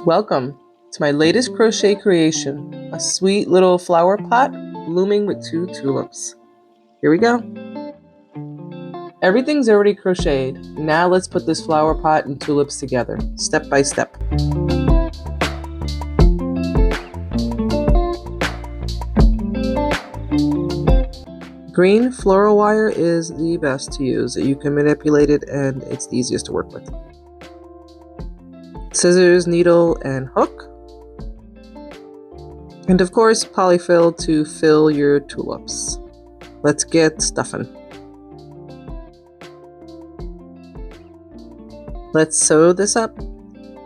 Welcome to my latest crochet creation, a sweet little flower pot blooming with 2 tulips. Here we go. Everything's already crocheted. Now let's put this flower pot and tulips together, step by step. Green floral wire is the best to use. You can manipulate it and it's the easiest to work with. Scissors, needle, and hook. And of course, polyfill to fill your tulips. Let's get stuffing. Let's sew this up.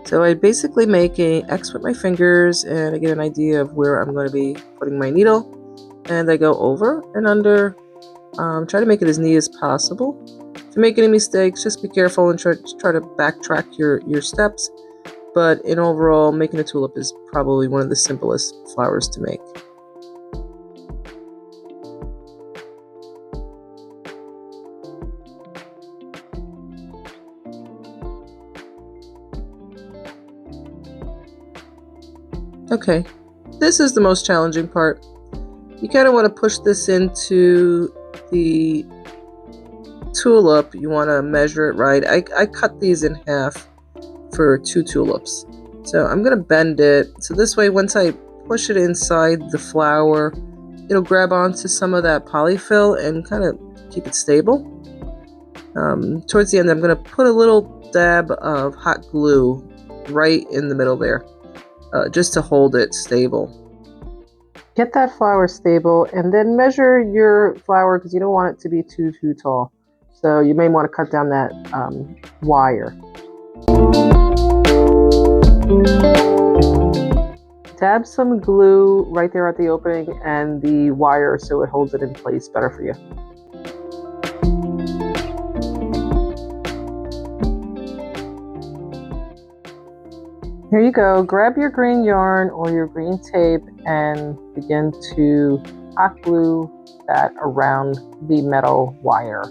So I basically make an X with my fingers and I get an idea of where I'm going to be putting my needle. And I go over and under, try to make it as neat as possible. If you make any mistakes, just be careful and try to backtrack your steps. But in overall, making a tulip is probably one of the simplest flowers to make. Okay, this is the most challenging part. You kind of want to push this into the tulip. You want to measure it right. I cut these in half for 2 tulips. So I'm going to bend it. So this way, once I push it inside the flower, it'll grab onto some of that polyfill and kind of keep it stable. Towards the end, I'm going to put a little dab of hot glue right in the middle there, just to hold it stable. Get that flower stable and then measure your flower because you don't want it to be too tall. So you may want to cut down that wire. Dab some glue right there at the opening and the wire so it holds it in place better for you. Here you go. Grab your green yarn or your green tape and begin to hot glue that around the metal wire.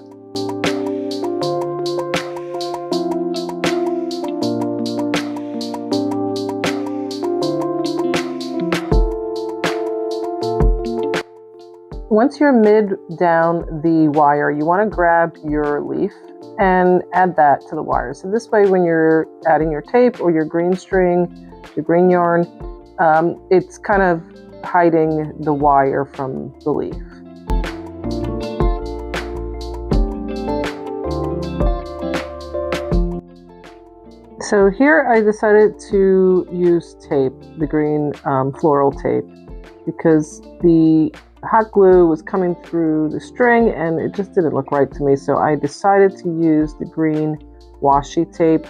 Once you're mid down the wire, you want to grab your leaf and add that to the wire. So this way, when you're adding your tape or your green string, your green yarn, it's kind of hiding the wire from the leaf. So here I decided to use tape, the green floral tape, because the hot glue was coming through the string and it just didn't look right to me. So I decided to use the green washi tape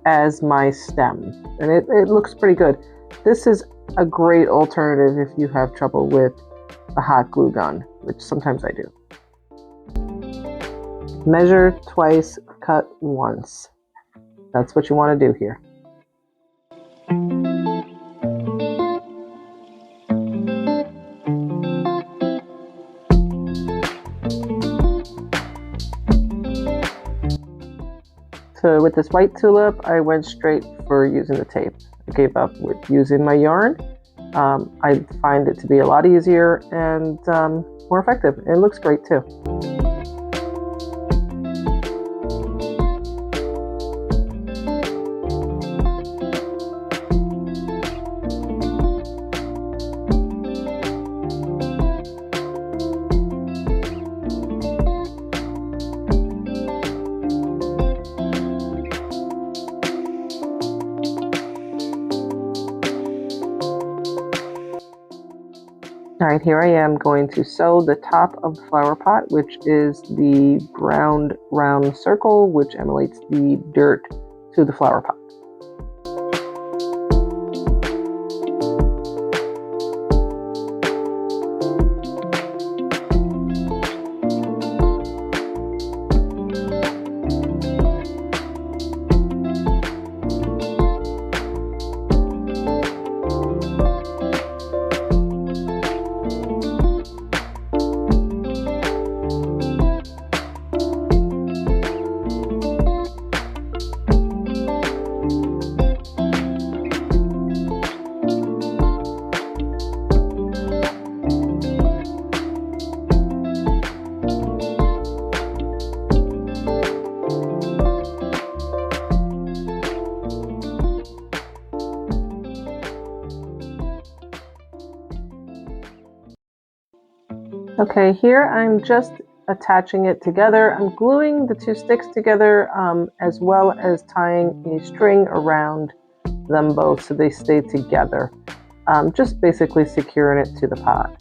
as my stem. And it looks pretty good. This is a great alternative if you have trouble with a hot glue gun, which sometimes I do. Measure twice, cut once. That's what you want to do here. So with this white tulip, I went straight for using the tape. I gave up with using my yarn. I find it to be a lot easier and more effective. It looks great too. All right, here I am going to sew the top of the flower pot, which is the round circle, which emulates the dirt to the flower pot. Okay, here I'm just attaching it together. I'm gluing the two sticks together as well as tying a string around them both so they stay together. Just basically securing it to the pot.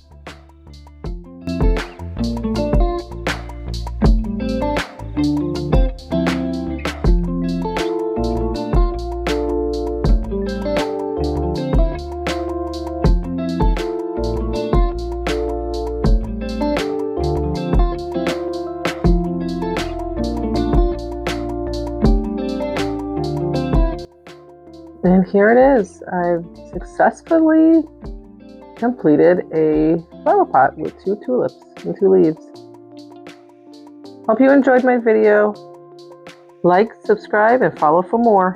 And here it is. I've successfully completed a flower pot with 2 tulips and 2 leaves. Hope you enjoyed my video. Like, subscribe, and follow for more.